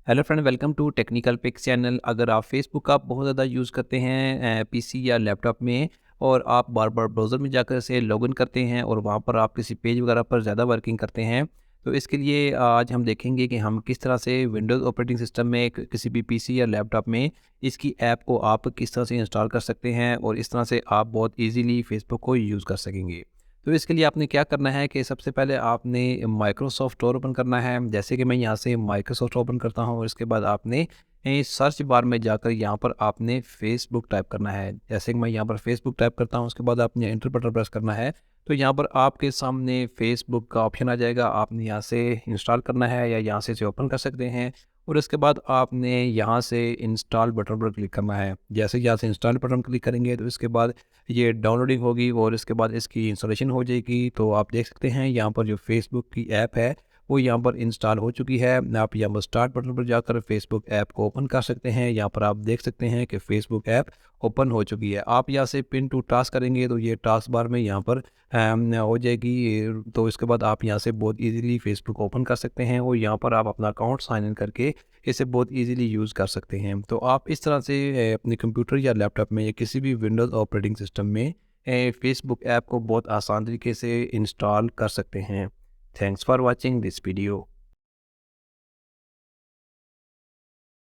Hello friend, welcome to Technical Pics channel. अगर आप Facebook का बहुत ज़्यादा यूज़ करते हैं पीसी या लैपटॉप में और आप बार बार ब्राउज़र में जाकर से लॉगिन करते हैं और वहाँ पर आप किसी पेज वगैरह पर ज़्यादा वर्किंग करते हैं, तो इसके लिए आज हम देखेंगे कि हम किस तरह से विंडोज़ ऑपरेटिंग सिस्टम में किसी भी पीसी या लैपटॉप में इसकी ऐप को आप किस तरह से इंस्टॉल कर सकते हैं और इस तरह से आप बहुत ईजीली फेसबुक को यूज़ कर सकेंगे। तो इसके लिए आपने क्या करना है कि सबसे पहले आपने माइक्रोसॉफ्ट स्टोर ओपन करना है। जैसे कि मैं यहाँ से माइक्रोसॉफ्ट ओपन करता हूँ और इसके बाद आपने सर्च बार में जाकर यहाँ पर आपने फेसबुक टाइप करना है। जैसे कि मैं यहाँ पर फेसबुक टाइप करता हूँ, उसके बाद आपने एंटर बटन प्रेस करना है। तो यहाँ पर आपके सामने फेसबुक का ऑप्शन आ जाएगा। आपने यहाँ से इंस्टॉल करना है या यहाँ से इसे ओपन कर सकते हैं और इसके बाद आपने यहाँ से इंस्टॉल बटन पर क्लिक करना है। जैसे यहाँ से इंस्टॉल बटन क्लिक करेंगे तो इसके बाद ये डाउनलोडिंग होगी और इसके बाद इसकी इंस्टॉलेशन हो जाएगी। तो आप देख सकते हैं यहाँ पर जो फेसबुक की ऐप है वो यहाँ पर इंस्टॉल हो चुकी है। आप यहाँ पर स्टार्ट बटन पर जाकर फेसबुक ऐप को ओपन कर सकते हैं। यहाँ पर आप देख सकते हैं कि फेसबुक ऐप ओपन हो चुकी है। आप यहाँ से पिन टू टास्क करेंगे तो ये टास्क बार में यहाँ पर हो जाएगी। तो इसके बाद आप यहाँ से बहुत इजीली फेसबुक ओपन कर सकते हैं और यहाँ पर आप अपना अकाउंट साइन इन करके इसे बहुत इजीली यूज़ कर सकते हैं। तो आप इस तरह से अपने कंप्यूटर या लैपटॉप में या किसी भी विंडोज़ ऑपरेटिंग सिस्टम में फेसबुक ऐप को बहुत आसान तरीके से इंस्टॉल कर सकते हैं। Thanks for watching this video.